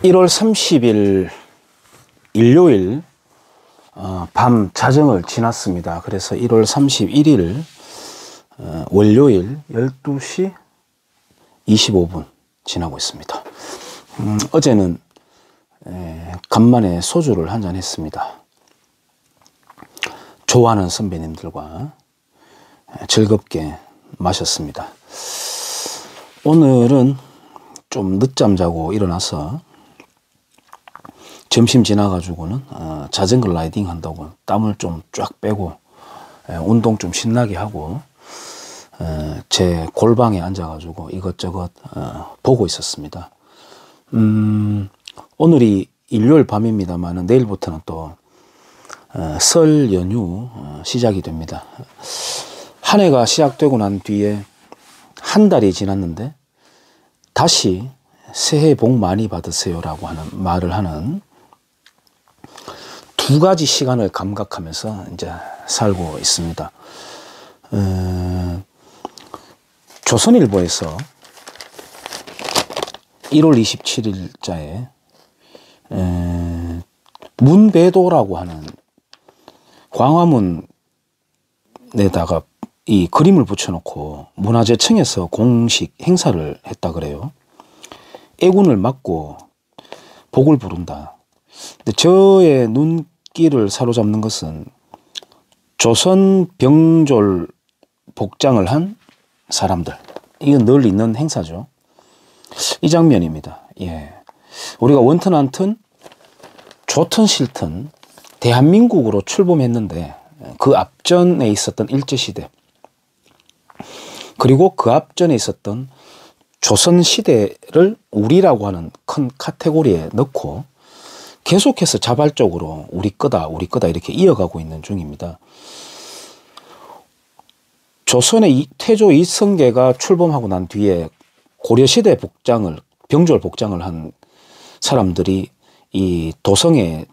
1월 30일 일요일 밤 자정을 지났습니다. 그래서 1월 31일 월요일 12시 25분 지나고 있습니다. 어제는 간만에 소주를 한잔 했습니다. 좋아하는 선배님들과 즐겁게 마셨습니다. 오늘은 좀 늦잠 자고 일어나서 점심 지나가지고는 자전거 라이딩 한다고 땀을 좀 쫙 빼고 운동 좀 신나게 하고 제 골방에 앉아가지고 이것저것 보고 있었습니다. 오늘이 일요일 밤입니다만 내일부터는 또 설 연휴 시작이 됩니다. 한 해가 시작되고 난 뒤에 한 달이 지났는데 다시 새해 복 많이 받으세요 라고 하는 말을 하는 두 가지 시간을 감각하면서 이제 살고 있습니다. 조선일보에서 1월 27일자에 문배도라고 하는 광화문에다가 이 그림을 붙여놓고 문화재청에서 공식 행사를 했다 그래요. 애군을 맞고 복을 부른다. 근데 저의 눈길을 사로잡는 것은 조선 병졸 복장을 한 사람들. 이건 늘 있는 행사죠. 이 장면입니다. 예. 우리가 원튼 안튼 좋든 싫든 대한민국으로 출범했는데 그 앞전에 있었던 일제시대 그리고 그 앞전에 있었던 조선시대를 우리라고 하는 큰 카테고리에 넣고 계속해서 자발적으로 우리 거다 이렇게 이어가고 있는 중입니다. 조선의 태조 이성계가 출범하고 난 뒤에 고려시대 복장을 병졸 복장을 한 사람들이 이 도성에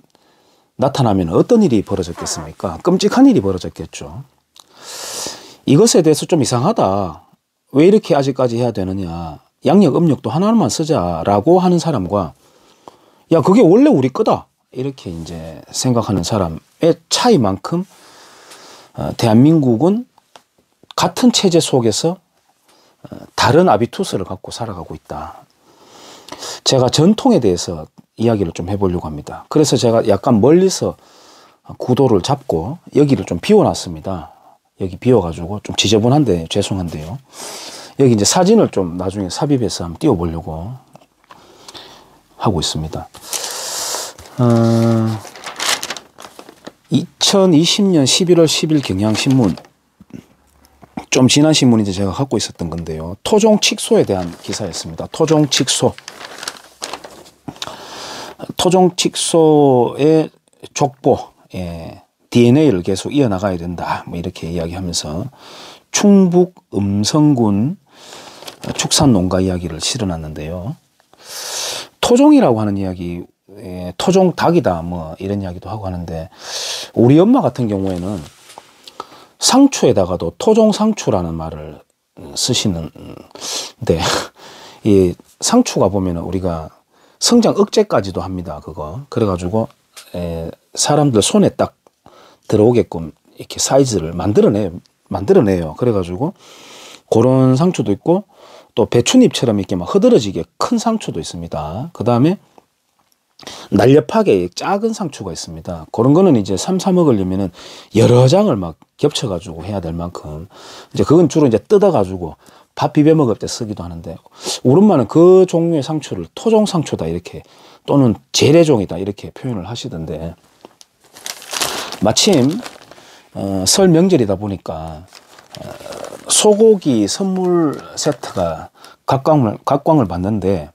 나타나면 어떤 일이 벌어졌겠습니까? 끔찍한 일이 벌어졌겠죠. 이것에 대해서 좀 이상하다. 왜 이렇게 아직까지 해야 되느냐. 양력 음력도 하나만 쓰자라고 하는 사람과 야 그게 원래 우리 거다. 이렇게 이제 생각하는 사람의 차이만큼 대한민국은 같은 체제 속에서 다른 아비투스를 갖고 살아가고 있다. 제가 전통에 대해서 이야기를 좀 해보려고 합니다. 그래서 제가 약간 멀리서 구도를 잡고 여기를 좀 비워놨습니다. 여기 비워가지고 좀 지저분한데 죄송한데요. 여기 이제 사진을 좀 나중에 삽입해서 한번 띄워보려고 하고 있습니다. 2020년 11월 10일 경향신문. 좀 지난 신문인데 제가 갖고 있었던 건데요. 토종칙소에 대한 기사였습니다. 토종칙소. 토종칙소의 족보, DNA를 계속 이어나가야 된다. 뭐 이렇게 이야기하면서 충북 음성군 축산농가 이야기를 실어놨는데요. 토종이라고 하는 이야기, 토종 닭이다 뭐 이런 이야기도 하고 하는데 우리 엄마 같은 경우에는 상추에다가도 토종 상추라는 말을 쓰시는데 이 상추가 보면은 우리가 성장 억제까지도 합니다. 그거 그래가지고 사람들 손에 딱 들어오게끔 이렇게 사이즈를 만들어내요. 그래가지고 그런 상추도 있고 또 배춧잎처럼 이렇게 막 흐드러지게 큰 상추도 있습니다. 그 다음에 날렵하게 작은 상추가 있습니다. 그런 거는 이제 사 먹으려면은 여러 장을 막 겹쳐가지고 해야 될 만큼 이제 그건 주로 이제 뜯어가지고 밥 비벼 먹을 때 쓰기도 하는데 우리 엄마는 그 종류의 상추를 토종 상추다 이렇게 또는 재래종이다 이렇게 표현을 하시던데 마침 설 명절이다 보니까 소고기 선물 세트가 각광을 받는데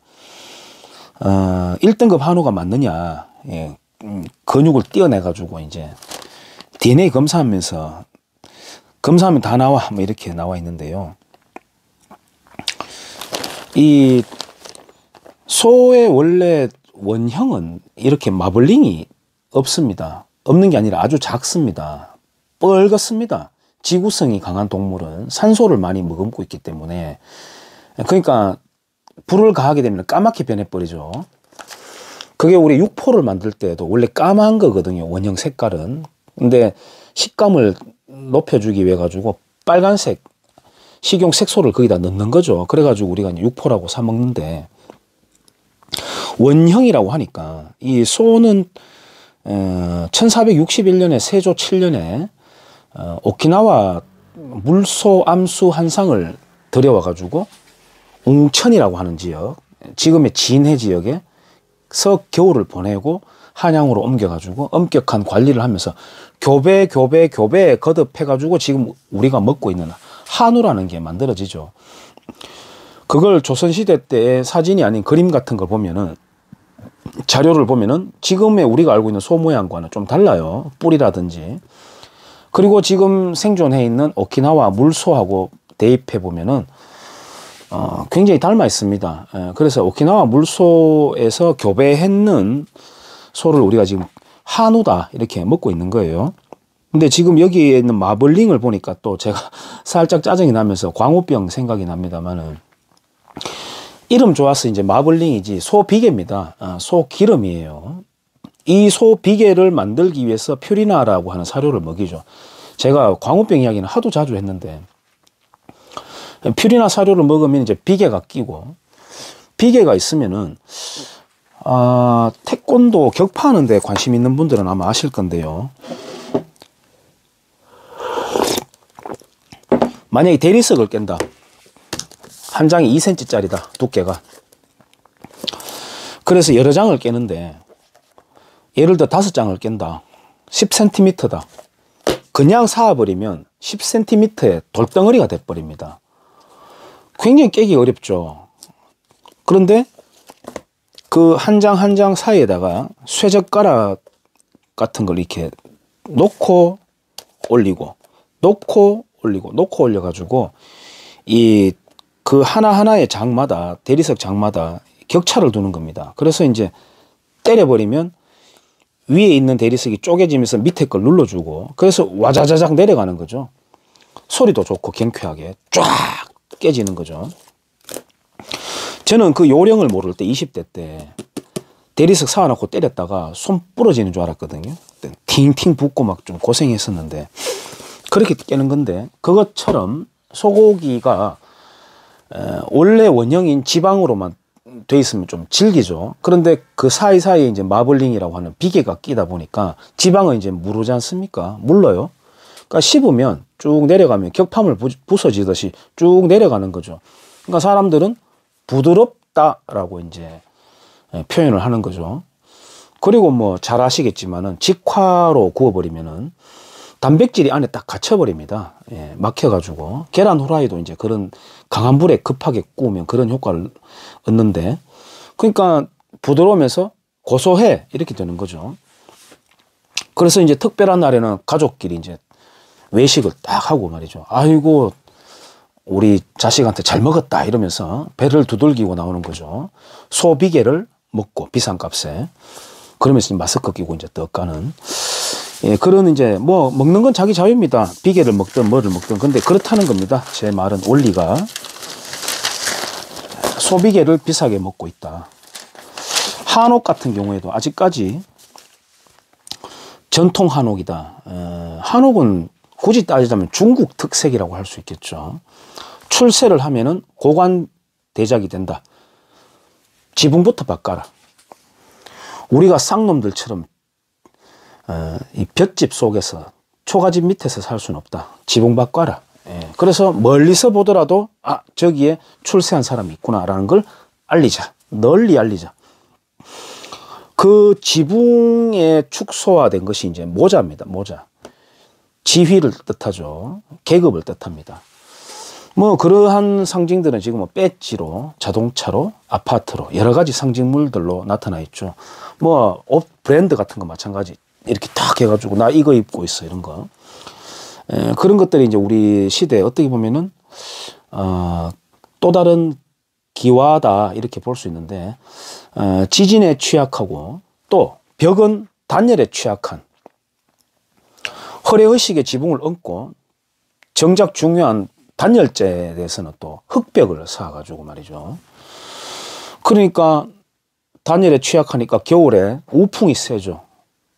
1등급 한우가 맞느냐 근육을 띄어내가지고 이제 DNA 검사하면 다 나와 뭐 이렇게 나와 있는데요. 이 소의 원래 원형은 이렇게 마블링이 없습니다. 없는 게 아니라 아주 작습니다. 뻘겋습니다. 지구성이 강한 동물은 산소를 많이 머금고 있기 때문에 그러니까 불을 가하게 되면 까맣게 변해버리죠. 그게 우리 육포를 만들 때도 원래 까만 거거든요. 원형 색깔은. 근데 식감을 높여주기 위해 가지고 빨간색 식용 색소를 거기다 넣는 거죠. 그래가지고 우리가 이제 육포라고 사 먹는데, 원형이라고 하니까 이 소는 1461년에 세조 7년에 오키나와 물소 암수 한상을 들여와 가지고 웅천이라고 하는 지역, 지금의 진해 지역에서 겨울을 보내고 한양으로 옮겨가지고 엄격한 관리를 하면서 교배 거듭해가지고 지금 우리가 먹고 있는 한우라는 게 만들어지죠. 그걸 조선시대 때의 사진이 아닌 그림 같은 걸 보면은, 자료를 보면은 지금의 우리가 알고 있는 소 모양과는 좀 달라요. 뿔이라든지. 그리고 지금 생존해 있는 오키나와 물소하고 대입해 보면은 굉장히 닮아 있습니다. 그래서 오키나와 물소에서 교배했는 소를 우리가 지금 한우다 이렇게 먹고 있는 거예요. 근데 지금 여기에 있는 마블링을 보니까 또 제가 살짝 짜증이 나면서 광우병 생각이 납니다만은, 이름 좋아서 이제 마블링이지 소 비계입니다. 소 기름이에요. 이 소 비계를 만들기 위해서 퓨리나라고 하는 사료를 먹이죠. 제가 광우병 이야기는 하도 자주 했는데, 퓨리나 사료를 먹으면 이제 비계가 끼고, 비계가 있으면은 태권도 격파하는 데 관심 있는 분들은 아마 아실 건데요. 만약에 대리석을 깬다. 한 장이 2cm짜리다. 두께가. 그래서 여러 장을 깨는데, 예를 들어 5장을 깬다. 10cm다. 그냥 쌓아버리면 10cm의 돌덩어리가 돼버립니다. 굉장히 깨기 어렵죠. 그런데 그 한 장 한 장 사이에다가 쇠젓가락 같은 걸 이렇게 놓고 올리고, 놓고 올리고, 놓고 올려가지고 그 하나하나의 장마다, 대리석 장마다 격차를 두는 겁니다. 그래서 이제 때려버리면 위에 있는 대리석이 쪼개지면서 밑에 걸 눌러주고, 그래서 와자자작 내려가는 거죠. 소리도 좋고 경쾌하게 쫙 깨지는 거죠. 저는 그 요령을 모를 때 20대 때 대리석 사와놓고 때렸다가 손 부러지는 줄 알았거든요. 팅팅 붓고 막 좀 고생했었는데, 그렇게 깨는 건데, 그것처럼 소고기가 원래 원형인 지방으로만 돼 있으면 좀 질기죠. 그런데 그 사이사이에 이제 마블링이라고 하는 비계가 끼다 보니까 지방은 이제 무르지 않습니까? 물러요. 그러니까 씹으면 쭉 내려가면 격파물 부서지듯이 쭉 내려가는 거죠. 그러니까 사람들은 부드럽다라고 이제 표현을 하는 거죠. 그리고 뭐 잘 아시겠지만은 직화로 구워버리면은 단백질이 안에 딱 갇혀버립니다. 막혀가지고. 계란 후라이도 이제 그런 강한 불에 급하게 구우면 그런 효과를 얻는데, 그러니까 부드러우면서 고소해 이렇게 되는 거죠. 그래서 이제 특별한 날에는 가족끼리 이제 외식을 딱 하고 말이죠. 아이고 우리 자식한테 잘 먹었다 이러면서 배를 두들기고 나오는 거죠. 소비계를 먹고 비싼 값에. 그러면서 마스크 끼고 이제 떡 가는. 그런 이제 뭐 먹는 건 자기 자유입니다. 비계를 먹든 뭐를 먹든. 근데 그렇다는 겁니다. 제 말은 원리가. 소비계를 비싸게 먹고 있다. 한옥 같은 경우에도 아직까지 전통 한옥이다. 한옥은 굳이 따지자면 중국 특색이라고 할 수 있겠죠. 출세를 하면은 고관 대작이 된다. 지붕부터 바꿔라. 우리가 쌍놈들처럼 이 볏집 속에서 초가집 밑에서 살 수는 없다. 지붕 바꿔라. 그래서 멀리서 보더라도 저기에 출세한 사람이 있구나라는 걸 알리자. 널리 알리자. 그 지붕에 축소화된 것이 이제 모자입니다. 모자. 지위를 뜻하죠. 계급을 뜻합니다. 뭐 그러한 상징들은 지금 뭐 배지로, 자동차로, 아파트로 여러 가지 상징물들로 나타나 있죠. 뭐 옷 브랜드 같은 거 마찬가지. 이렇게 탁 해가지고 나 이거 입고 있어 이런 거. 그런 것들이 이제 우리 시대에 어떻게 보면은 또 다른 기와다 이렇게 볼 수 있는데, 지진에 취약하고 또 벽은 단열에 취약한, 허례의식의 지붕을 얹고 정작 중요한 단열재에 대해서는 또 흙벽을 쌓아가지고 말이죠. 그러니까 단열에 취약하니까 겨울에 우풍이 세죠.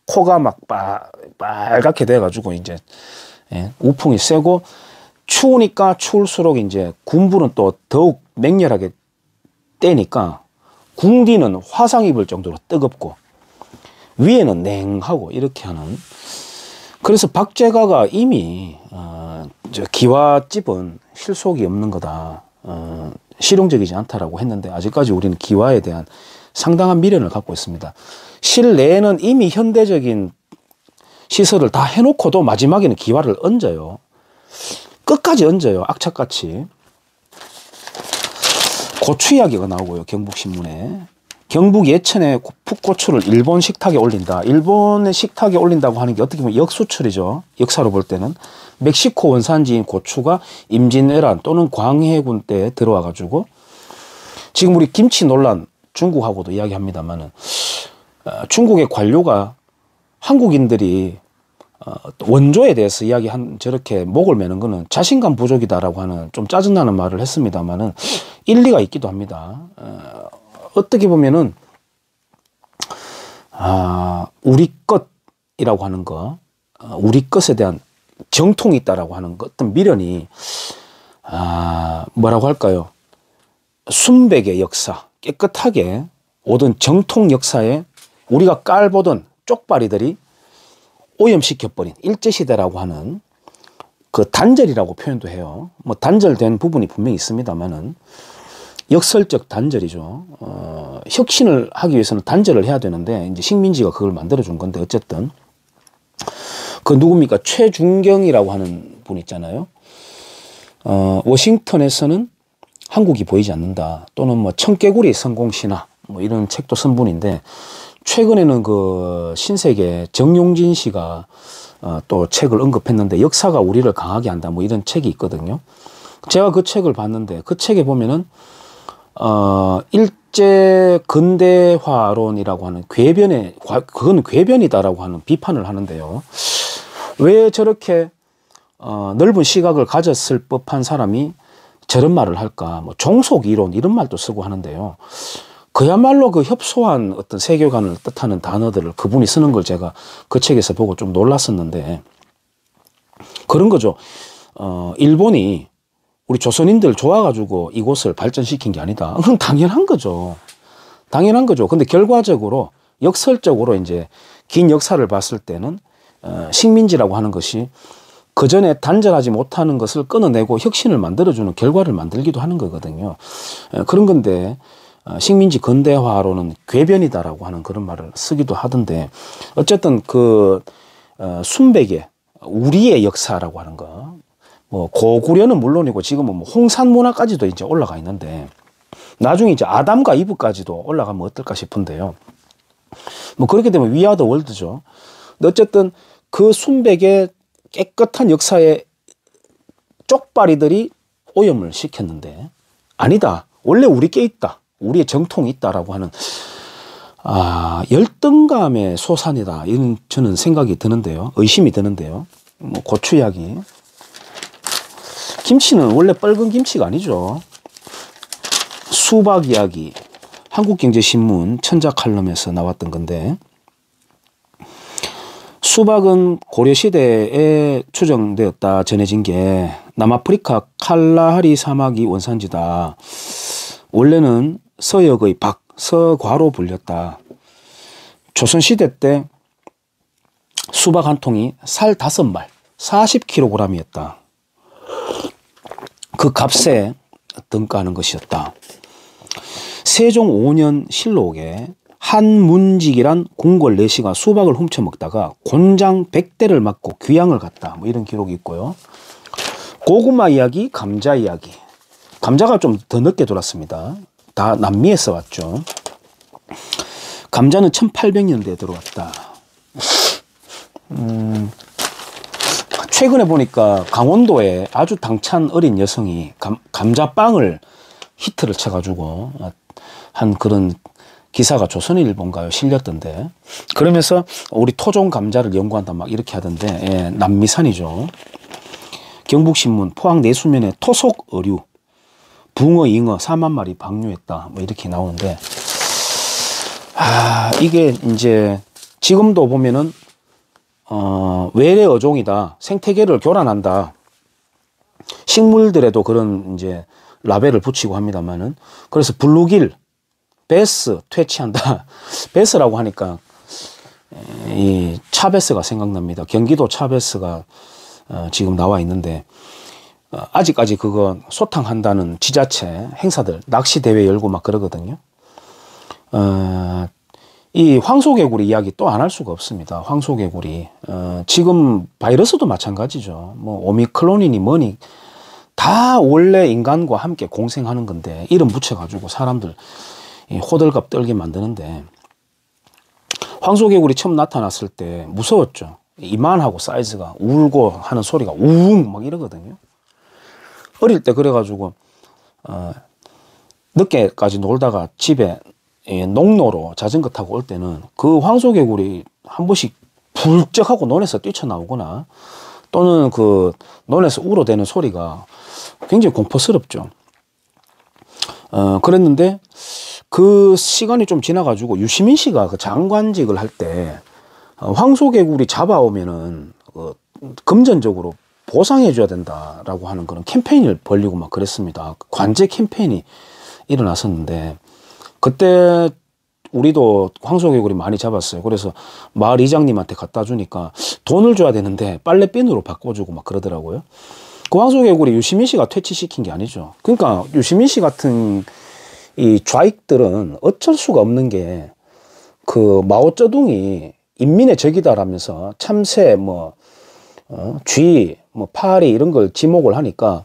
코가 막 빨갛게 돼가지고 이제 우풍이 세고 추우니까 추울수록 이제 군부는 또 더욱 맹렬하게 떼니까 궁디는 화상 입을 정도로 뜨겁고 위에는 냉하고 이렇게 하는. 그래서 박제가가 이미 기와집은 실속이 없는 거다, 실용적이지 않다라고 했는데 아직까지 우리는 기와에 대한 상당한 미련을 갖고 있습니다. 실내에는 이미 현대적인 시설을 다 해놓고도 마지막에는 기와를 얹어요. 끝까지 얹어요. 악착같이. 고추 이야기가 나오고요. 경북신문에. 경북 예천에 풋고추를 일본 식탁에 올린다. 일본의 식탁에 올린다고 하는 게 어떻게 보면 역수출이죠. 역사로 볼 때는. 멕시코 원산지인 고추가 임진왜란 또는 광해군 때 들어와 가지고 지금 우리 김치 논란 중국하고도 이야기합니다만은 중국의 관료가 한국인들이 원조에 대해서 저렇게 목을 매는 거는 자신감 부족이다라고 하는 좀 짜증나는 말을 했습니다만은 일리가 있기도 합니다. 어떻게 보면은 우리 것이라고 하는 거, 우리 것에 대한 정통이 있다라고 하는 것, 어떤 미련이 뭐라고 할까요? 순백의 역사, 깨끗하게 오던 정통 역사에 우리가 깔보던 쪽발이들이 오염시켜버린 일제시대라고 하는 그 단절이라고 표현도 해요. 뭐 단절된 부분이 분명히 있습니다만은 역설적 단절이죠. 혁신을 하기 위해서는 단절을 해야 되는데 이제 식민지가 그걸 만들어준 건데 어쨌든 그 누굽니까? 최준경이라고 하는 분 있잖아요. 워싱턴에서는 한국이 보이지 않는다. 또는 뭐 청개구리 성공신화 뭐 이런 책도 쓴 분인데 최근에는 그 신세계 정용진 씨가 또 책을 언급했는데 역사가 우리를 강하게 한다 뭐 이런 책이 있거든요. 제가 그 책을 봤는데 그 책에 보면은 일제 근대화론이라고 하는 그건 궤변이다라고 하는 비판을 하는데요. 왜 저렇게 넓은 시각을 가졌을 법한 사람이 저런 말을 할까? 뭐 종속 이론 이런 말도 쓰고 하는데요. 그야말로 그 협소한 어떤 세계관을 뜻하는 단어들을 그분이 쓰는 걸 제가 그 책에서 보고 좀 놀랐었는데 그런 거죠. 일본이 우리 조선인들 좋아가지고 이곳을 발전시킨 게 아니다. 그건 당연한 거죠. 당연한 거죠. 근데 결과적으로 역설적으로 이제 긴 역사를 봤을 때는 식민지라고 하는 것이 그 전에 단절하지 못하는 것을 끊어내고 혁신을 만들어주는 결과를 만들기도 하는 거거든요. 그런 건데 식민지 근대화로는 궤변이다라고 하는 그런 말을 쓰기도 하던데 어쨌든 그 순백의 우리의 역사라고 하는 거 뭐 고구려는 물론이고 지금은 뭐 홍산 문화까지도 이제 올라가 있는데 나중에 이제 아담과 이브까지도 올라가면 어떨까 싶은데요. 뭐 그렇게 되면 위아더 월드죠. 근데 어쨌든 그 순백의 깨끗한 역사에 쪽발이들이 오염을 시켰는데 아니다. 원래 우리 께 있다. 우리의 정통이 있다라고 하는 열등감의 소산이다. 이런 저는 생각이 드는데요. 의심이 드는데요. 뭐 고추 이야기. 김치는 원래 뻘건 김치가 아니죠. 수박 이야기. 한국경제신문 천자 칼럼에서 나왔던 건데 수박은 고려시대에 추정되었다 전해진 게 남아프리카 칼라하리 사막이 원산지다. 원래는 서역의 서과로 불렸다. 조선시대 때 수박 한 통이 살 5말 40kg이었다. 그 값에 등가하는 것이었다. 세종 5년 실록에 한문직이란 궁궐 내시가 수박을 훔쳐 먹다가 곤장 100대를 맞고 귀양을 갔다. 뭐 이런 기록이 있고요. 고구마 이야기, 감자 이야기. 감자가 좀 더 늦게 돌았습니다. 다 남미에서 왔죠. 감자는 1800년대에 들어왔다. 최근에 보니까 강원도에 아주 당찬 어린 여성이 감자빵을 히트를 쳐가지고 한 그런 기사가 조선일보인가요? 실렸던데. 그러면서 우리 토종 감자를 연구한다 막 이렇게 하던데 예, 남미산이죠. 경북신문 포항 내수면에 토속 어류 붕어, 잉어 4만 마리 방류했다. 뭐 이렇게 나오는데 이게 이제 지금도 보면은 외래 어종이다, 생태계를 교란한다, 식물들에도 그런 이제 라벨을 붙이고 합니다만은, 그래서 블루길, 베스 퇴치한다. 베스라고 하니까 이 차베스가 생각납니다. 경기도 차베스가 지금 나와 있는데, 아직까지 그거 소탕한다는 지자체 행사들, 낚시 대회 열고 막 그러거든요. 이 황소개구리 이야기 또 안 할 수가 없습니다. 황소개구리. 지금 바이러스도 마찬가지죠. 뭐 오미크론이니 뭐니 다 원래 인간과 함께 공생하는 건데, 이름 붙여가지고 사람들 호들갑 떨게 만드는데, 황소개구리 처음 나타났을 때 무서웠죠. 이만하고 사이즈가 울고 하는 소리가 우웅 막 이러거든요. 어릴 때 그래가지고 늦게까지 놀다가 집에 농로로 자전거 타고 올 때는 그 황소개구리 한 번씩 불쩍하고 논에서 뛰쳐나오거나, 또는 그 논에서 울어대는 소리가 굉장히 공포스럽죠. 그랬는데 그 시간이 좀 지나가지고 유시민 씨가 그 장관직을 할 때 황소개구리 잡아오면은 금전적으로 보상해줘야 된다라고 하는 그런 캠페인을 벌리고 막 그랬습니다. 관제 캠페인이 일어났었는데, 그때 우리도 황소개구리 많이 잡았어요. 그래서 마을 이장님한테 갖다 주니까 돈을 줘야 되는데 빨래비누로 바꿔주고 막 그러더라고요. 그 황소개구리 유시민 씨가 퇴치시킨 게 아니죠. 그러니까 유시민 씨 같은 이 좌익들은 어쩔 수가 없는 게, 그 마오쩌둥이 인민의 적이다라면서 참새, 쥐, 파리 이런 걸 지목을 하니까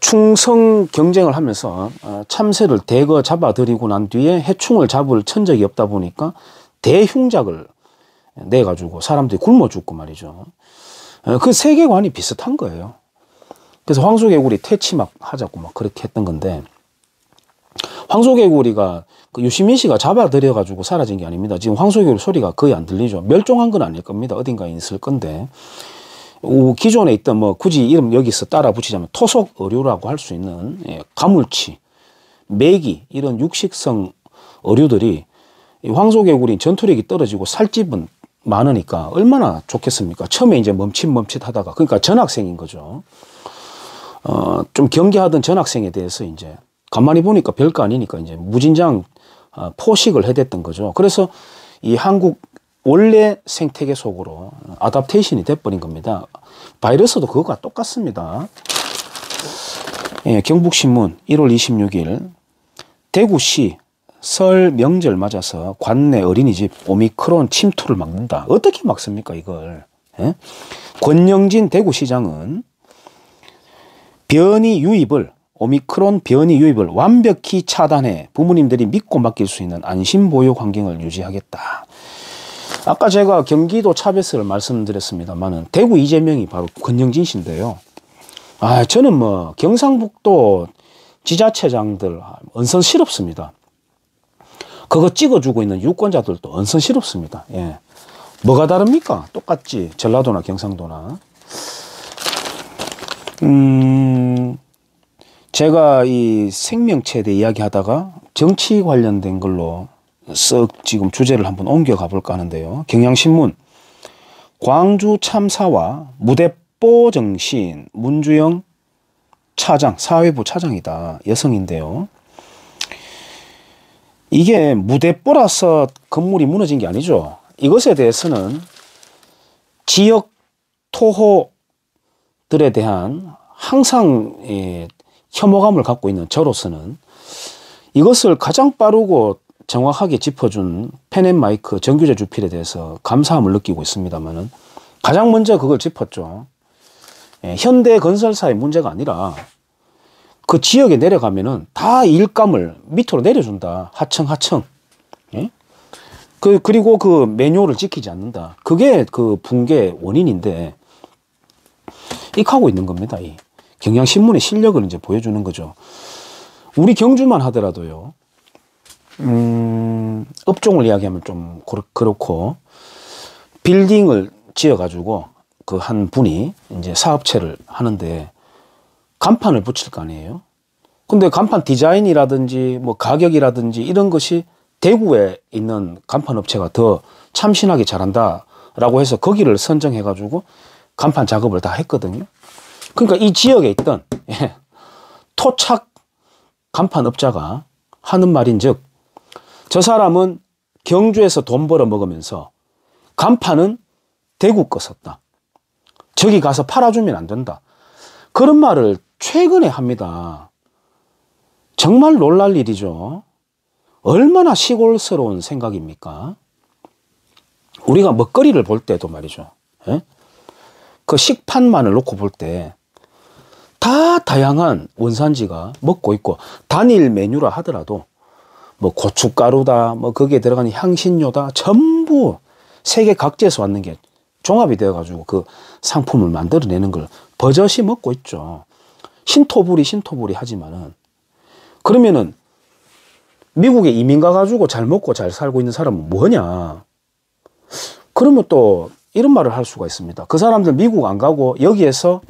충성 경쟁을 하면서 참새를 대거 잡아들이고 난 뒤에 해충을 잡을 천적이 없다 보니까 대흉작을 내가지고 사람들이 굶어 죽고 말이죠. 그 세계관이 비슷한 거예요. 그래서 황소개구리 퇴치 막 하자고 막 그렇게 했던 건데, 황소개구리가 그 유시민 씨가 잡아들여가지고 사라진 게 아닙니다. 지금 황소개구리 소리가 거의 안 들리죠. 멸종한 건 아닐 겁니다. 어딘가에 있을 건데, 기존에 있던 굳이 이름 여기서 따라 붙이자면 토속 어류라고 할 수 있는 가물치, 메기 이런 육식성 어류들이 황소개구리 전투력이 떨어지고 살집은 많으니까 얼마나 좋겠습니까? 처음에 이제 멈칫멈칫 하다가, 그러니까 전학생인 거죠. 좀 경계하던 전학생에 대해서 이제 가만히 보니까 별거 아니니까 이제 무진장 포식을 해댔던 거죠. 그래서 이 한국 원래 생태계 속으로 아답테이션이 돼버린 겁니다. 바이러스도 그거가 똑같습니다. 경북신문 1월 26일 대구시 설 명절 맞아서 관내 어린이집 오미크론 침투를 막는다. 어떻게 막습니까 이걸? 권영진 대구시장은 오미크론 변이 유입을 완벽히 차단해 부모님들이 믿고 맡길 수 있는 안심보육 환경을 유지하겠다. 아까 제가 경기도 차베스를 말씀드렸습니다만은 대구 이재명이 바로 권영진 씨인데요. 저는 경상북도 지자체장들 언선스럽습니다. 그거 찍어주고 있는 유권자들도 언선스럽습니다. 뭐가 다릅니까? 똑같지. 전라도나 경상도나. 제가 이 생명체에 대해 이야기하다가 정치 관련된 걸로 쓱 지금 주제를 한번 옮겨가 볼까 하는데요. 경향신문 광주 참사와 무대뽀 정신 문주영 차장, 사회부 차장이다. 여성인데요. 이게 무대뽀라서 건물이 무너진 게 아니죠. 이것에 대해서는 지역 토호들에 대한 항상 혐오감을 갖고 있는 저로서는 이것을 가장 빠르고 정확하게 짚어준 펜앤마이크 정규재 주필에 대해서 감사함을 느끼고 있습니다만은, 가장 먼저 그걸 짚었죠. 현대 건설사의 문제가 아니라 그 지역에 내려가면은 다 일감을 밑으로 내려준다. 하청. 그리고 그 매뉴얼을 지키지 않는다. 그게 그 붕괴 원인인데, 익하고 있는 겁니다. 이 경향신문의 실력을 이제 보여주는 거죠. 우리 경주만 하더라도요. 업종을 이야기하면 좀 그렇고, 빌딩을 지어가지고 그 한 분이 이제 사업체를 하는데 간판을 붙일 거 아니에요. 근데 간판 디자인이라든지 가격이라든지 이런 것이 대구에 있는 간판 업체가 더 참신하게 잘한다라고 해서 거기를 선정해가지고 간판 작업을 다 했거든요. 그러니까 이 지역에 있던 토착 간판 업자가 하는 말인즉, 저 사람은 경주에서 돈 벌어 먹으면서 간판은 대구 거 썼다. 저기 가서 팔아주면 안 된다. 그런 말을 최근에 합니다. 정말 놀랄 일이죠. 얼마나 시골스러운 생각입니까? 우리가 먹거리를 볼 때도 말이죠. 예? 그 식판만을 놓고 볼 때 다 다양한 원산지가 먹고 있고, 단일 메뉴라 하더라도 뭐 고춧가루다, 뭐 거기에 들어가는 향신료다, 전부 세계 각지에서 왔는 게 종합이 되어가지고 그 상품을 만들어내는 걸 버젓이 먹고 있죠. 신토부리 하지만은, 그러면은 미국에 이민 가가지고 잘 먹고 잘 살고 있는 사람은 뭐냐? 그러면 또 이런 말을 할 수가 있습니다. 그 사람들 미국 안 가고 여기에서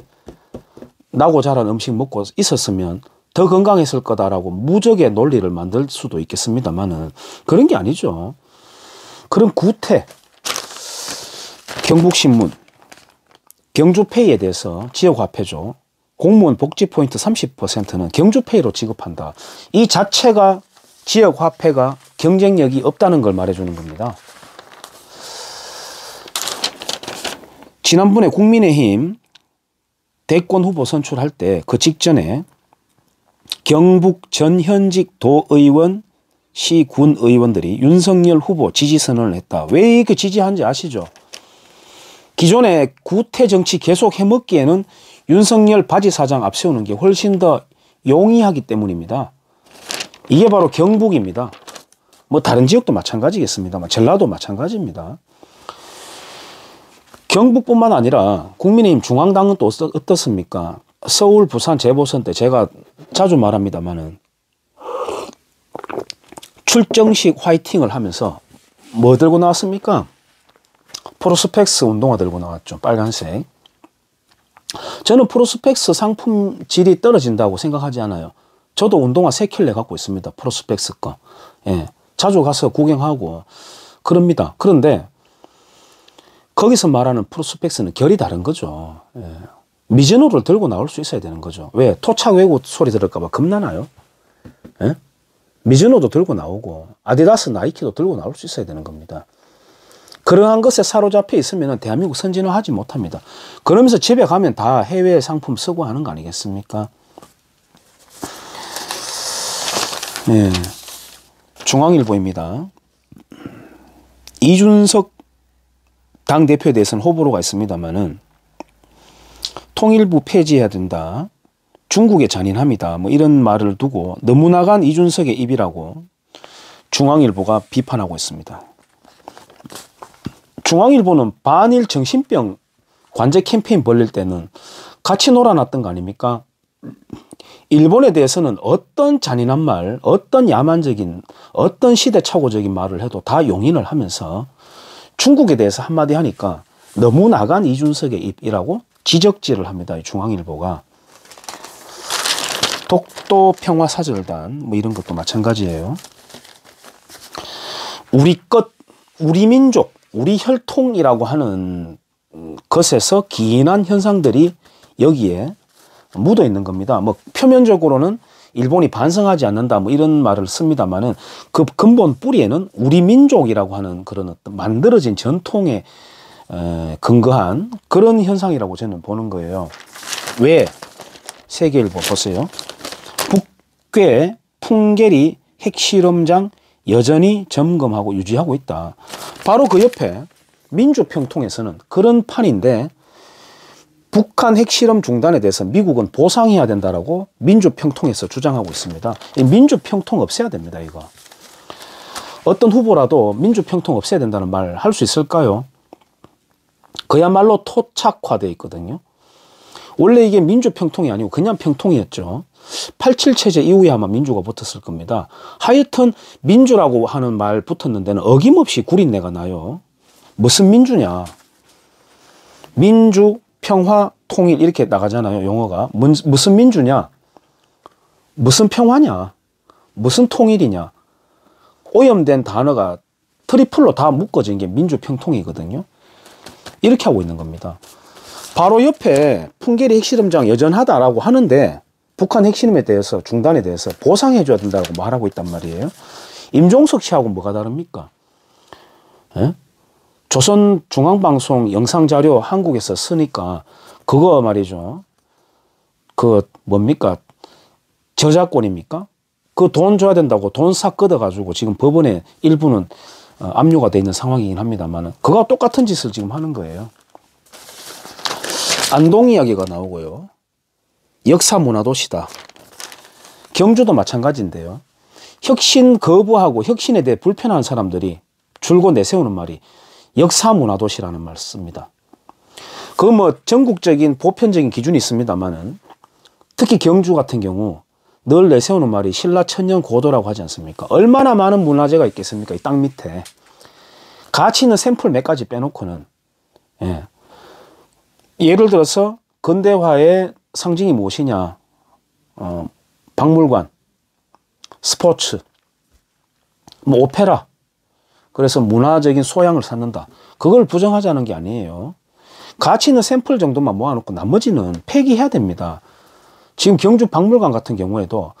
나고 자란 음식 먹고 있었으면 더 건강했을 거다라고 무적의 논리를 만들 수도 있겠습니다만은, 그런 게 아니죠. 그런 구태, 경북신문, 경주페이에 대해서 지역화폐죠. 공무원 복지 포인트 30%는 경주페이로 지급한다. 이 자체가 지역화폐가 경쟁력이 없다는 걸 말해주는 겁니다. 지난번에 국민의힘 대권 후보 선출할 때 그 직전에 경북 전현직 도의원, 시군 의원들이 윤석열 후보 지지 선언을 했다. 왜 이렇게 지지한지 아시죠? 기존의 구태 정치 계속 해먹기에는 윤석열 바지 사장 앞세우는 게 훨씬 더 용이하기 때문입니다. 이게 바로 경북입니다. 뭐 다른 지역도 마찬가지겠습니다만 전라도 마찬가지입니다. 경북뿐만 아니라 국민의힘 중앙당은 또 어떻습니까? 서울, 부산 재보선 때 제가 자주 말합니다만은 출정식 화이팅을 하면서 뭐 들고 나왔습니까? 프로스펙스 운동화 들고 나왔죠. 빨간색. 저는 프로스펙스 상품 질이 떨어진다고 생각하지 않아요. 저도 운동화 3켤레 갖고 있습니다. 프로스펙스 거. 예. 자주 가서 구경하고 그럽니다. 그런데 거기서 말하는 프로스펙스는 결이 다른 거죠. 예. 미즈노를 들고 나올 수 있어야 되는 거죠. 왜? 토착 외국 소리 들을까봐 겁나나요? 예? 미즈노도 들고 나오고 아디다스, 나이키도 들고 나올 수 있어야 되는 겁니다. 그러한 것에 사로잡혀 있으면 대한민국 선진화하지 못합니다. 그러면서 집에 가면 다 해외 상품 쓰고 하는 거 아니겠습니까? 네. 중앙일보입니다. 이준석 당대표에 대해서는 호불호가 있습니다만은 통일부 폐지해야 된다. 중국의 잔인함이다. 뭐 이런 말을 두고 너무 나간 이준석의 입이라고 중앙일보가 비판하고 있습니다. 중앙일보는 반일 정신병 관제 캠페인 벌릴 때는 같이 놀아놨던 거 아닙니까? 일본에 대해서는 어떤 잔인한 말, 어떤 야만적인, 어떤 시대착오적인 말을 해도 다 용인을 하면서 중국에 대해서 한마디 하니까 너무 나간 이준석의 입이라고 지적질을 합니다. 이 중앙일보가. 독도평화사절단 뭐 이런 것도 마찬가지예요. 우리 것, 우리 민족, 우리 혈통이라고 하는 것에서 기인한 현상들이 여기에 묻어 있는 겁니다. 뭐 표면적으로는 일본이 반성하지 않는다 뭐 이런 말을 씁니다만은 그 근본 뿌리에는 우리 민족이라고 하는 그런 어떤 만들어진 전통에 근거한 그런 현상이라고 저는 보는 거예요. 왜? 세계일보 보세요. 북괴 풍계리 핵실험장 여전히 점검하고 유지하고 있다. 바로 그 옆에 민주평통에서는 그런 판인데 북한 핵실험 중단에 대해서 미국은 보상해야 된다라고 민주평통에서 주장하고 있습니다. 이 민주평통 없애야 됩니다. 이거. 어떤 후보라도 민주평통 없애야 된다는 말 할 수 있을까요? 그야말로 토착화되어 있거든요. 원래 이게 민주평통이 아니고 그냥 평통이었죠. 87 체제 이후에 아마 민주가 붙었을 겁니다. 하여튼 민주라고 하는 말 붙었는 데는 어김없이 구린내가 나요. 무슨 민주냐. 민주, 평화, 통일 이렇게 나가잖아요. 용어가. 무슨 민주냐. 무슨 평화냐. 무슨 통일이냐. 오염된 단어가 트리플로 다 묶어진 게 민주평통이거든요. 이렇게 하고 있는 겁니다. 바로 옆에 풍계리 핵실험장 여전하다라고 하는데 북한 핵실험에 대해서 중단에 대해서 보상해 줘야 된다고 말하고 있단 말이에요. 임종석 씨하고 뭐가 다릅니까? 예? 조선중앙방송 영상자료 한국에서 쓰니까 그거 말이죠. 그 뭡니까? 저작권입니까? 그 돈 줘야 된다고 돈 싹 걷어가지고 지금 법원에 일부는 압류가 돼 있는 상황이긴 합니다만 그거와 똑같은 짓을 지금 하는 거예요. 안동 이야기가 나오고요. 역사문화도시다. 경주도 마찬가지인데요. 혁신 거부하고 혁신에 대해 불편한 사람들이 줄곧 내세우는 말이 역사문화도시라는 말 씁니다. 그 뭐 전국적인 보편적인 기준이 있습니다만은 특히 경주 같은 경우 늘 내세우는 말이 신라천년고도라고 하지 않습니까? 얼마나 많은 문화재가 있겠습니까? 이 땅 밑에. 가치 있는 샘플 몇 가지 빼놓고는. 예. 예를 들어서 근대화의 상징이 무엇이냐? 박물관, 스포츠, 뭐 오페라. 그래서 문화적인 소양을 쌓는다. 그걸 부정하자는 게 아니에요. 가치 있는 샘플 정도만 모아놓고 나머지는 폐기해야 됩니다. 지금 경주 박물관 같은 경우에도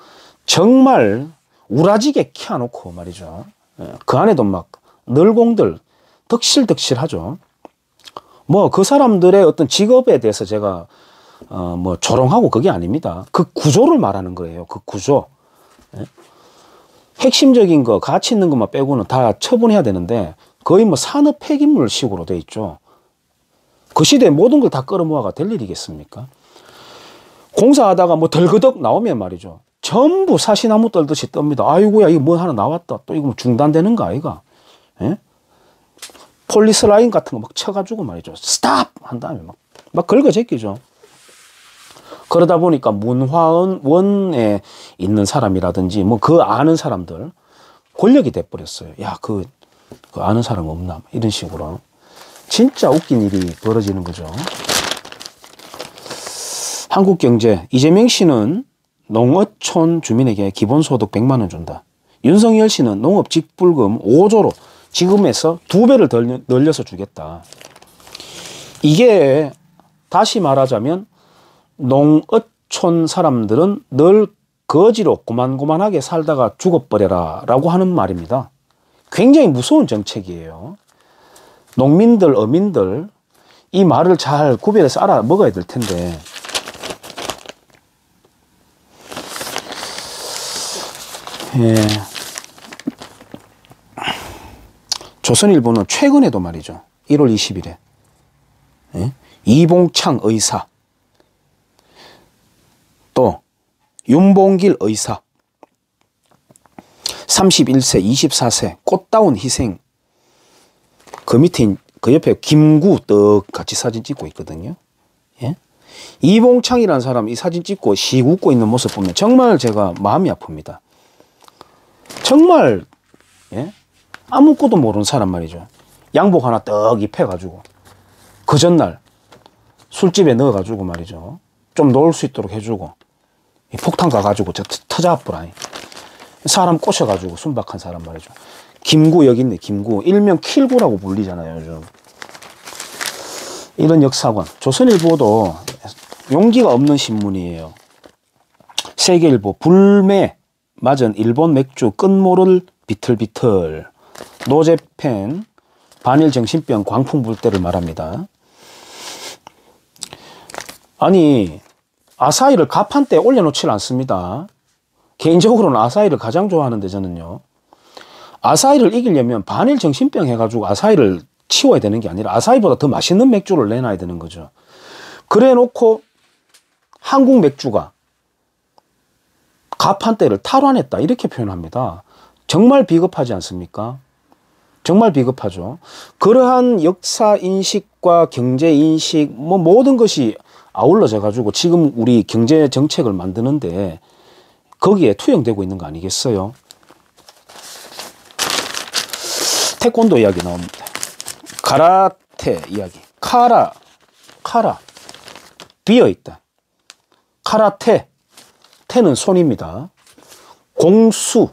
정말 우라지게 키워놓고 말이죠. 그 안에도 막 널공들 덕실덕실하죠. 뭐 그 사람들의 어떤 직업에 대해서 제가 뭐 조롱하고 그게 아닙니다. 그 구조를 말하는 거예요. 그 구조. 핵심적인 거, 가치 있는 것만 빼고는 다 처분해야 되는데 거의 뭐 산업 폐기물 식으로 돼 있죠. 그 시대에 모든 걸 다 끌어모아가 될 일이겠습니까? 공사하다가 뭐 덜그덕 나오면 말이죠. 전부 사시나무 떨듯이 떱니다. 아이고야, 이거 뭐 하나 나왔다. 또 이거 뭐 중단되는 거 아이가? 예? 폴리스 라인 같은 거 막 쳐가지고 말이죠. 스탑! 한 다음에 막 긁어 제끼죠. 그러다 보니까 문화원에 있는 사람이라든지 뭐 그 아는 사람들 권력이 돼버렸어요. 야, 그 아는 사람 없나? 이런 식으로. 진짜 웃긴 일이 벌어지는 거죠. 한국경제, 이재명 씨는 농어촌 주민에게 기본소득 100만 원 준다. 윤석열 씨는 농업직불금 5조로 지금에서 2배를 더 늘려서 주겠다. 이게 다시 말하자면 농어촌 사람들은 늘 거지로 고만고만하게 살다가 죽어버려라 라고 하는 말입니다. 굉장히 무서운 정책이에요. 농민들, 어민들 이 말을 잘 구별해서 알아먹어야 될 텐데 예. 조선일보는 최근에도 말이죠. 1월 20일에 예? 이봉창 의사 또 윤봉길 의사 31세, 24세 꽃다운 희생 그 밑에 그 옆에 김구 떡 같이 사진 찍고 있거든요. 예? 이봉창이라는 사람 이 사진 찍고 씩 웃고 있는 모습 보면 정말 제가 마음이 아픕니다. 정말 예? 아무것도 모르는 사람 말이죠. 양복 하나 떡 입혀가지고 그 전날 술집에 넣어가지고 말이죠. 좀 놀 수 있도록 해주고 폭탄 가가지고 저 터잡부라 사람 꼬셔가지고 순박한 사람 말이죠. 김구 여기 있네. 김구 일명 킬구라고 불리잖아요. 요즘 이런 역사관. 조선일보도 용기가 없는 신문이에요. 세계일보 불매 맞은 일본 맥주 끝모를 비틀비틀 노제팬 반일 정신병 광풍 불 때를 말합니다. 아니 아사히를 가판대에 올려놓지 않습니다. 개인적으로는 아사히를 가장 좋아하는데 저는요. 아사히를 이기려면 반일 정신병 해가지고 아사히를 치워야 되는 게 아니라 아사히보다 더 맛있는 맥주를 내놔야 되는 거죠. 그래 놓고 한국 맥주가 가판대를 탈환했다 이렇게 표현합니다. 정말 비겁하지 않습니까? 정말 비겁하죠. 그러한 역사 인식과 경제 인식 뭐 모든 것이 아울러져 가지고 지금 우리 경제 정책을 만드는데 거기에 투영되고 있는 거 아니겠어요? 태권도 이야기 나옵니다. 가라테 이야기. 카라 비어있다. 카라테 테는 손입니다. 공수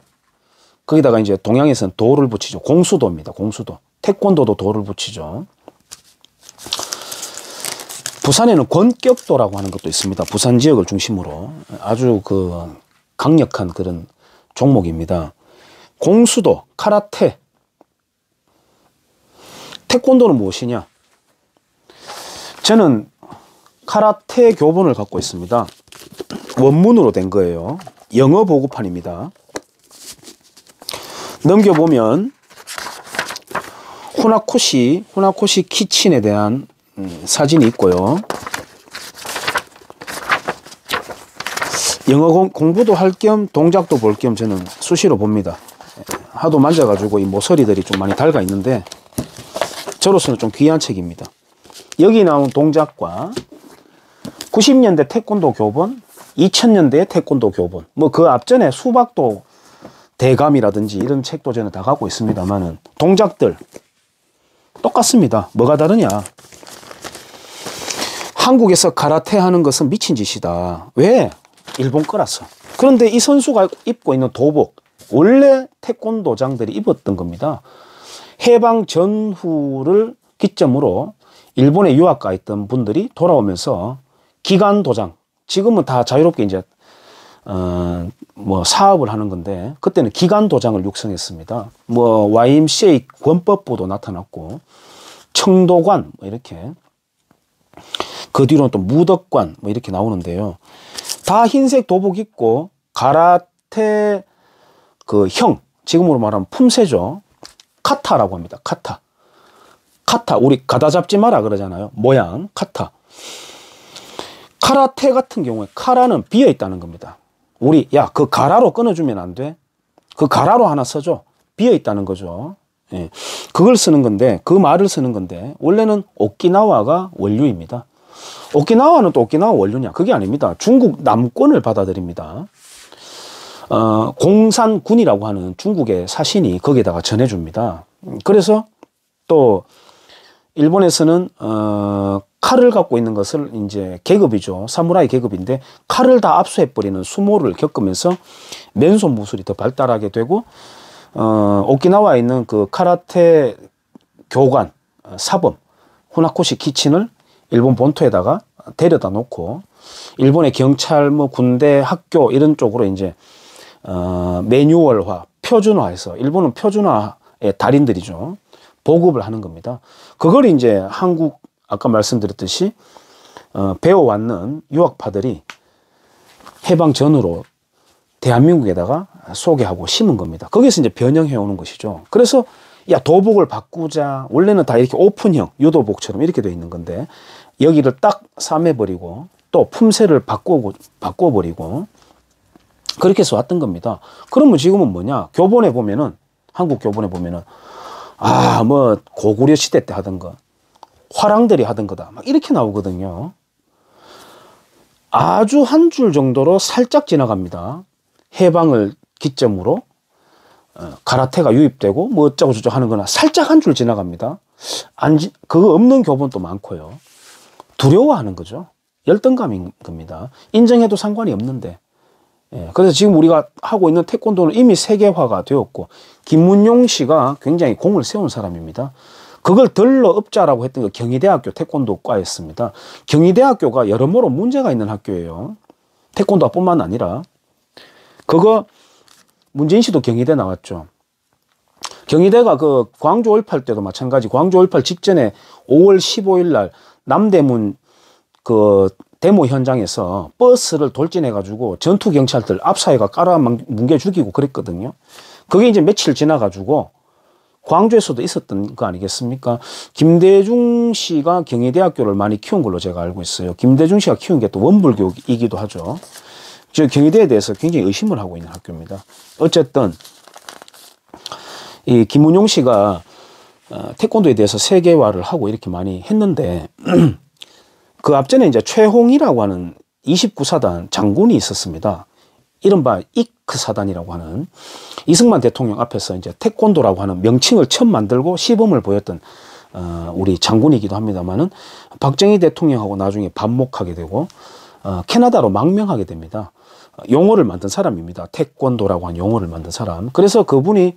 거기다가 이제 동양에서는 도를 붙이죠. 공수도입니다. 공수도. 태권도도 도를 붙이죠. 부산에는 권격도라고 하는 것도 있습니다. 부산 지역을 중심으로 아주 그 강력한 그런 종목입니다. 공수도, 카라테. 태권도는 무엇이냐? 저는 카라테 교본을 갖고 있습니다. 원문으로 된 거예요. 영어 보고판입니다. 넘겨보면 후나코시 키친에 대한 사진이 있고요. 영어 공부도 할 겸 동작도 볼 겸 저는 수시로 봅니다. 하도 만져가지고 이 모서리들이 좀 많이 닳아 있는데 저로서는 좀 귀한 책입니다. 여기 나온 동작과 90년대 태권도 교본, 2000년대 태권도 교본, 뭐 그 앞전에 수박도 대감이라든지 이런 책도 저는 다 갖고 있습니다만은 동작들 똑같습니다. 뭐가 다르냐? 한국에서 카라테 하는 것은 미친 짓이다. 왜? 일본 거라서. 그런데 이 선수가 입고 있는 도복, 원래 태권도장들이 입었던 겁니다. 해방 전후를 기점으로 일본에 유학 가 있던 분들이 돌아오면서 기간 도장, 지금은 다 자유롭게 이제 뭐 사업을 하는 건데 그때는 기간 도장을 육성했습니다. 뭐 YMCA 권법부도 나타났고 청도관 뭐 이렇게 그 뒤로는 또 무덕관 뭐 이렇게 나오는데요. 다 흰색 도복 입고 가라테 그 형, 지금으로 말하면 품새죠. 카타라고 합니다. 카타. 우리 가다 잡지 마라 그러잖아요. 모양 카타. 카라테 같은 경우에 카라는 비어 있다는 겁니다. 우리 야 그 가라로 끊어주면 안 돼? 그 가라로 하나 써줘. 비어 있다는 거죠. 예. 그걸 쓰는 건데 그 말을 쓰는 건데 원래는 오키나와가 원류입니다. 오키나와는 또 오키나와 원류냐? 그게 아닙니다. 중국 남권을 받아들입니다. 공산군이라고 하는 중국의 사신이 거기에다가 전해줍니다. 그래서 또 일본에서는 칼을 갖고 있는 것을 이제 계급이죠. 사무라이 계급인데 칼을 다 압수해버리는 수모를 겪으면서 맨손 무술이 더 발달하게 되고 오키나와에 있는 그 카라테 교관 사범 후나코시 키친을 일본 본토에다가 데려다 놓고 일본의 경찰 뭐 군대 학교 이런 쪽으로 이제 매뉴얼화 표준화해서 일본은 표준화의 달인들이죠. 보급을 하는 겁니다. 그걸 이제 한국 아까 말씀드렸듯이 배워왔는 유학파들이 해방 전후로 대한민국에다가 소개하고 심은 겁니다. 거기서 이제 변형해 오는 것이죠. 그래서 야 도복을 바꾸자. 원래는 다 이렇게 오픈형 유도복처럼 이렇게 돼 있는 건데 여기를 딱 싸매버리고 또 품새를 바꿔버리고 그렇게 해서 왔던 겁니다. 그러면 지금은 뭐냐? 교본에 보면은 한국 교본에 보면은 뭐 고구려 시대 때 하던 거 화랑들이 하던 거다 막 이렇게 나오거든요. 아주 한 줄 정도로 살짝 지나갑니다. 해방을 기점으로 가라테가 유입되고 뭐 어쩌고 저쩌고 하는 거나 살짝 한 줄 지나갑니다. 그거 없는 교본도 많고요. 두려워하는 거죠. 열등감인 겁니다. 인정해도 상관이 없는데. 그래서 지금 우리가 하고 있는 태권도는 이미 세계화가 되었고 김문용 씨가 굉장히 공을 세운 사람입니다. 그걸 덜러업자라고 했던 게 경희대학교 태권도과였습니다. 경희대학교가 여러모로 문제가 있는 학교예요. 태권도뿐만 아니라 그거 문재인 씨도 경희대 나왔죠. 경희대가 그 광주 5.18 때도 마찬가지 광주 5.18 직전에 5월 15일 날 남대문 그 데모 현장에서 버스를 돌진해가지고 전투경찰들 압사해가 깔아뭉개 죽이고 그랬거든요. 그게 이제 며칠 지나가지고 광주에서도 있었던 거 아니겠습니까? 김대중 씨가 경희대학교를 많이 키운 걸로 제가 알고 있어요. 김대중 씨가 키운 게 또 원불교이기도 하죠. 저 경희대에 대해서 굉장히 의심을 하고 있는 학교입니다. 어쨌든 이 김문용 씨가 태권도에 대해서 세계화를 하고 이렇게 많이 했는데 그 앞전에 이제 최홍이라고 하는 29사단 장군이 있었습니다. 이른바 이크 사단이라고 하는 이승만 대통령 앞에서 이제 태권도라고 하는 명칭을 처음 만들고 시범을 보였던 우리 장군이기도 합니다만은 박정희 대통령하고 나중에 반목하게 되고 캐나다로 망명하게 됩니다. 용어를 만든 사람입니다. 태권도라고 한 용어를 만든 사람. 그래서 그분이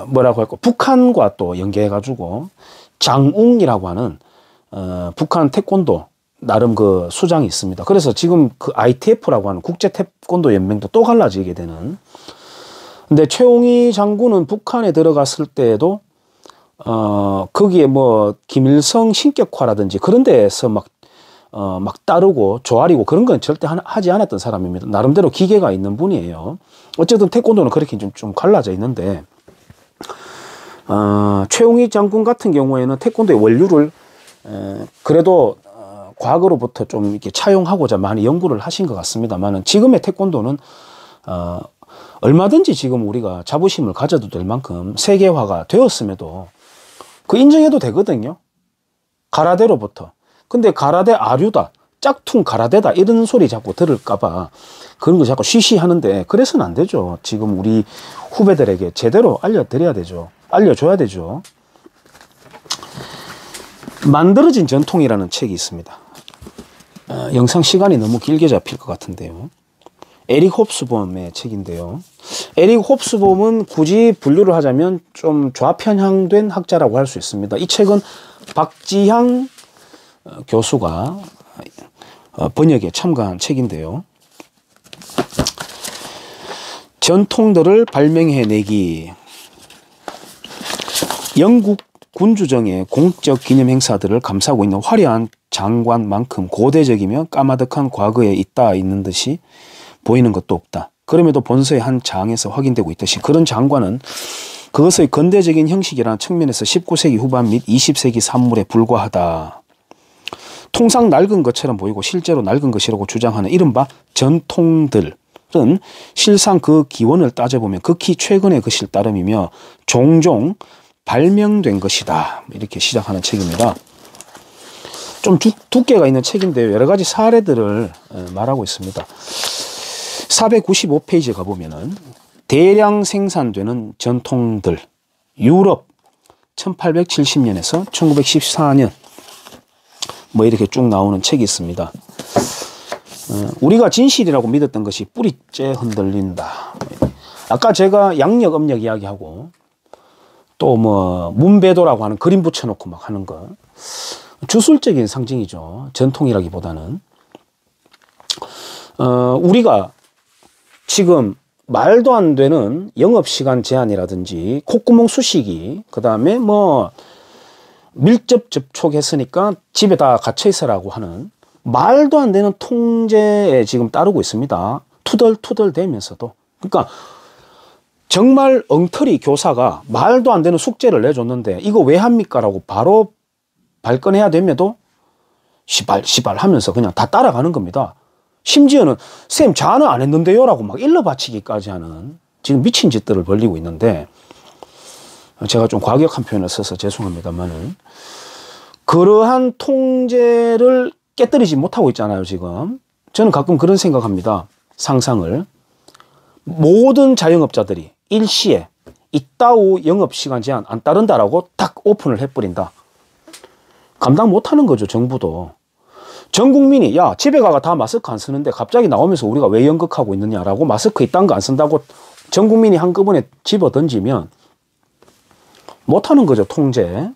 뭐라고 할까, 북한과 또 연계해가지고 장웅이라고 하는 북한 태권도 나름 그 수장이 있습니다. 그래서 지금 그 ITF라고 하는 국제 태권도 연맹도 또 갈라지게 되는. 근데 최홍희 장군은 북한에 들어갔을 때에도 거기에 뭐 김일성 신격화라든지 그런 데에서 막 따르고 조아리고 그런 건 절대 하지 않았던 사람입니다. 나름대로 기계가 있는 분이에요. 어쨌든 태권도는 그렇게 좀 갈라져 있는데, 최홍희 장군 같은 경우에는 태권도의 원류를 그래도 과거로부터 좀 이렇게 차용하고자 많이 연구를 하신 것 같습니다만은, 지금의 태권도는 얼마든지 지금 우리가 자부심을 가져도 될 만큼 세계화가 되었음에도 그 인정해도 되거든요. 가라데로부터. 근데 가라데 아류다, 짝퉁 가라데다 이런 소리 자꾸 들을까봐 그런 거 자꾸 쉬쉬하는데, 그래서는 안 되죠. 지금 우리 후배들에게 제대로 알려드려야 되죠. 알려줘야 되죠. 만들어진 전통이라는 책이 있습니다. 영상 시간이 너무 길게 잡힐 것 같은데요. 에릭 홉스범의 책인데요. 에릭 홉스범은 굳이 분류를 하자면 좀 좌편향된 학자라고 할 수 있습니다. 이 책은 박지향 교수가 번역에 참가한 책인데요. 전통들을 발명해내기. 영국 군주정의 공적 기념 행사들을 감싸고 있는 화려한 장관만큼 고대적이며 까마득한 과거에 있는 듯이 보이는 것도 없다. 그럼에도 본서의 한 장에서 확인되고 있듯이 그런 장관은 그것의 근대적인 형식이라는 측면에서 19세기 후반 및 20세기 산물에 불과하다. 통상 낡은 것처럼 보이고 실제로 낡은 것이라고 주장하는 이른바 전통들은 실상 그 기원을 따져보면 극히 최근의 것일 따름이며 종종 발명된 것이다. 이렇게 시작하는 책입니다. 좀 두께가 있는 책인데요. 여러 가지 사례들을 말하고 있습니다. 495페이지에 가보면은 대량 생산되는 전통들, 유럽 1870년에서 1914년 뭐 이렇게 쭉 나오는 책이 있습니다. 우리가 진실이라고 믿었던 것이 뿌리째 흔들린다. 아까 제가 양력, 음력 이야기하고 또 뭐 문배도라고 하는 그림 붙여놓고 막 하는 거, 주술적인 상징이죠. 전통이라기보다는. 우리가 지금 말도 안 되는 영업시간 제한이라든지 콧구멍 쑤시기, 그 다음에 뭐 밀접 접촉했으니까 집에 다 갇혀 있으라고 하는 말도 안 되는 통제에 지금 따르고 있습니다. 투덜투덜 대면서도. 그러니까 정말 엉터리 교사가 말도 안 되는 숙제를 내줬는데 이거 왜 합니까? 라고 바로 발끈해야 됨에도 시발 하면서 그냥 다 따라가는 겁니다. 심지어는 쌤 자는 안 했는데요? 라고 막 일러 바치기까지 하는 지금 미친 짓들을 벌리고 있는데, 제가 좀 과격한 표현을 써서 죄송합니다만은 그러한 통제를 깨뜨리지 못하고 있잖아요. 지금 저는 가끔 그런 생각합니다. 상상을. 모든 자영업자들이 일시에 이따오 영업시간 제한 안 따른다라고 딱 오픈을 해버린다. 감당 못하는 거죠. 정부도. 전 국민이 야 집에 가가 다 마스크 안 쓰는데 갑자기 나오면서 우리가 왜 연극하고 있느냐라고 마스크 이딴 거 안 쓴다고 전 국민이 한꺼번에 집어 던지면 못하는 거죠. 통제.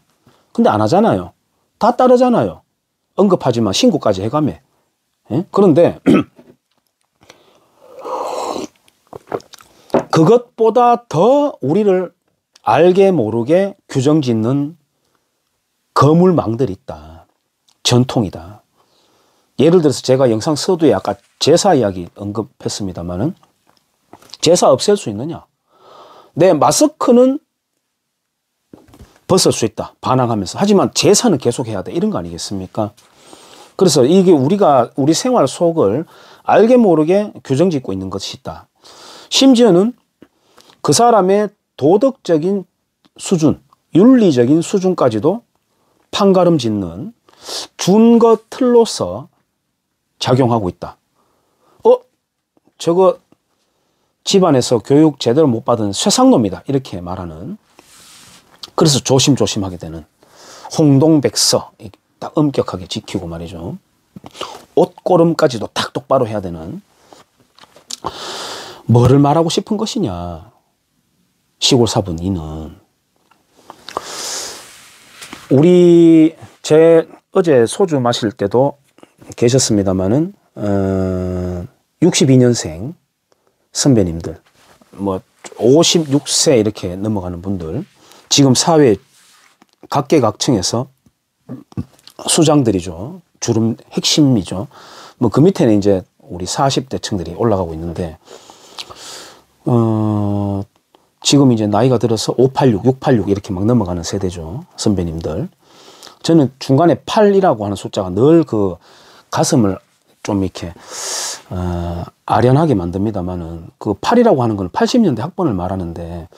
근데 안 하잖아요. 다 따르잖아요. 언급하지만 신고까지 해가며. 예? 그런데 그것보다 더 우리를 알게 모르게 규정 짓는 거물망들이 있다. 전통이다. 예를 들어서 제가 영상 서두에 아까 제사 이야기 언급했습니다만은, 제사 없앨 수 있느냐? 내 마스크는 벗을 수 있다. 반항하면서. 하지만 제사는 계속해야 돼. 이런 거 아니겠습니까? 그래서 이게 우리 생활 속을 알게 모르게 규정 짓고 있는 것이 있다. 심지어는 그 사람의 도덕적인 수준, 윤리적인 수준까지도 판가름 짓는 준거 틀로서 작용하고 있다. 저거 집안에서 교육 제대로 못 받은 쇠상놈이다. 이렇게 말하는. 그래서 조심조심하게 되는 홍동백서 딱 엄격하게 지키고 말이죠. 옷고름까지도 딱 똑바로 해야 되는, 뭐를 말하고 싶은 것이냐, 시골 사분이는. 어제 소주 마실 때도 계셨습니다마는 62년생 선배님들, 뭐 56세 이렇게 넘어가는 분들, 지금 사회 각계각층에서 수장들이죠. 주름 핵심이죠. 뭐 그 밑에는 이제 우리 40대 층들이 올라가고 있는데, 지금 이제 나이가 들어서 586, 686 이렇게 막 넘어가는 세대죠. 선배님들. 저는 중간에 8이라고 하는 숫자가 늘 그 가슴을 좀 이렇게 아련하게 만듭니다만은, 그 8이라고 하는 건 80년대 학번을 말하는데,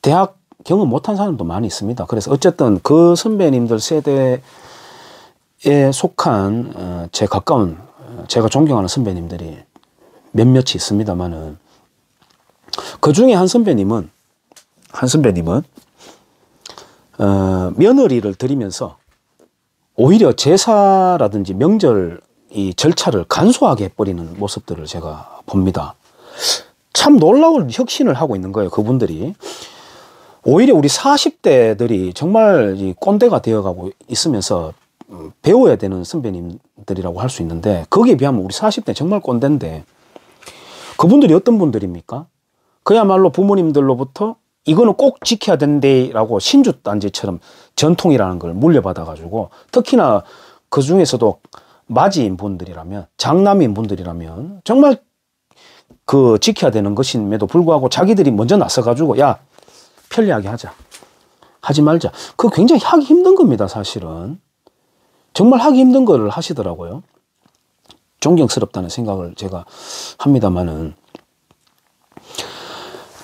대학 경험 못한 사람도 많이 있습니다. 그래서 어쨌든 그 선배님들 세대에 속한 제 가까운, 제가 존경하는 선배님들이 몇몇이 있습니다만은, 그 중에 한 선배님은 며느리를 드리면서 오히려 제사라든지 명절 이 절차를 간소하게 해버리는 모습들을 제가 봅니다. 참 놀라운 혁신을 하고 있는 거예요, 그분들이. 오히려 우리 40대들이 정말 이 꼰대가 되어가고 있으면서 배워야 되는 선배님들이라고 할 수 있는데, 거기에 비하면 우리 40대 정말 꼰대인데, 그분들이 어떤 분들입니까? 그야말로 부모님들로부터 이거는 꼭 지켜야 된대라고 신주단지처럼 전통이라는 걸 물려받아가지고, 특히나 그 중에서도 맞이인 분들이라면, 장남인 분들이라면 정말 그 지켜야 되는 것임에도 불구하고 자기들이 먼저 나서가지고, 야, 편리하게 하지 말자. 그거 굉장히 하기 힘든 겁니다, 사실은. 정말 하기 힘든 거를 하시더라고요. 존경스럽다는 생각을 제가 합니다만은,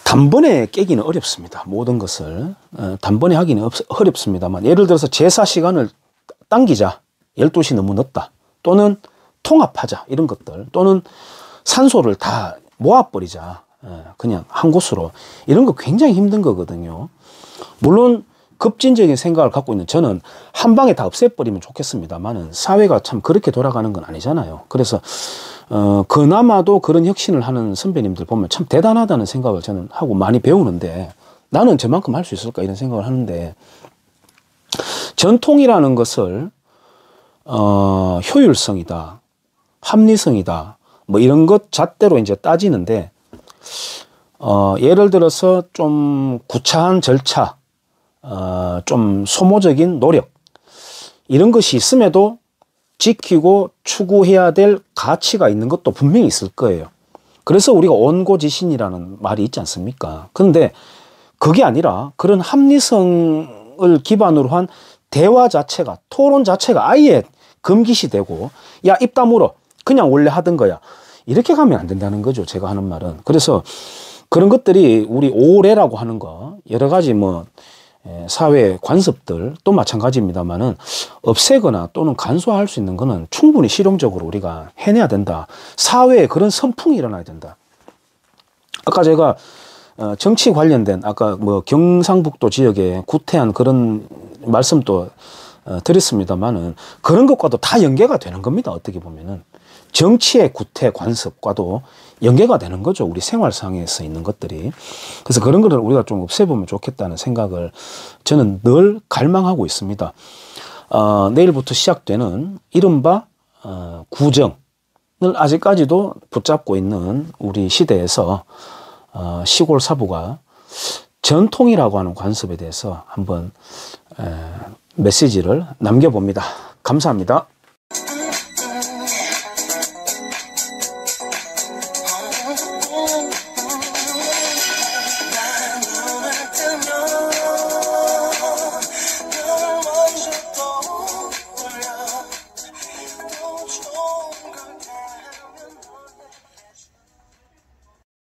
단번에 깨기는 어렵습니다. 모든 것을 단번에 하기는 어렵습니다만, 예를 들어서 제사 시간을 당기자, 12시 너무 늦다, 또는 통합하자, 이런 것들, 또는 산소를 다 모아버리자, 그냥 한 곳으로, 이런 거 굉장히 힘든 거거든요. 물론 급진적인 생각을 갖고 있는 저는 한 방에 다 없애버리면 좋겠습니다만은, 사회가 참 그렇게 돌아가는 건 아니잖아요. 그래서 그나마도 그런 혁신을 하는 선배님들 보면 참 대단하다는 생각을 저는 하고 많이 배우는데, 나는 저만큼 할 수 있을까 이런 생각을 하는데, 전통이라는 것을 효율성이다, 합리성이다, 뭐 이런 것 잣대로 이제 따지는데, 예를 들어서 좀 구차한 절차, 좀 소모적인 노력, 이런 것이 있음에도 지키고 추구해야 될 가치가 있는 것도 분명히 있을 거예요. 그래서 우리가 온고지신이라는 말이 있지 않습니까? 그런데 그게 아니라 그런 합리성을 기반으로 한 대화 자체가, 토론 자체가 아예 금기시되고, 야, 입 다물어, 그냥 원래 하던 거야, 이렇게 가면 안 된다는 거죠, 제가 하는 말은. 그래서 그런 것들이 우리 오래라고 하는 거, 여러 가지 뭐 사회 관습들 또 마찬가지입니다만은, 없애거나 또는 간소화할 수 있는 거는 충분히 실용적으로 우리가 해내야 된다. 사회에 그런 선풍이 일어나야 된다. 아까 제가 정치 관련된, 아까 뭐 경상북도 지역에 구태한 그런 말씀도 드렸습니다만은, 그런 것과도 다 연계가 되는 겁니다. 어떻게 보면은 정치의 구태 관습과도 연계가 되는 거죠, 우리 생활상에서 있는 것들이. 그래서 그런 거를 우리가 좀 없애보면 좋겠다는 생각을 저는 늘 갈망하고 있습니다. 내일부터 시작되는 이른바 구정을 아직까지도 붙잡고 있는 우리 시대에서 시골 사부가 전통이라고 하는 관습에 대해서 한번 메시지를 남겨봅니다. 감사합니다. Oh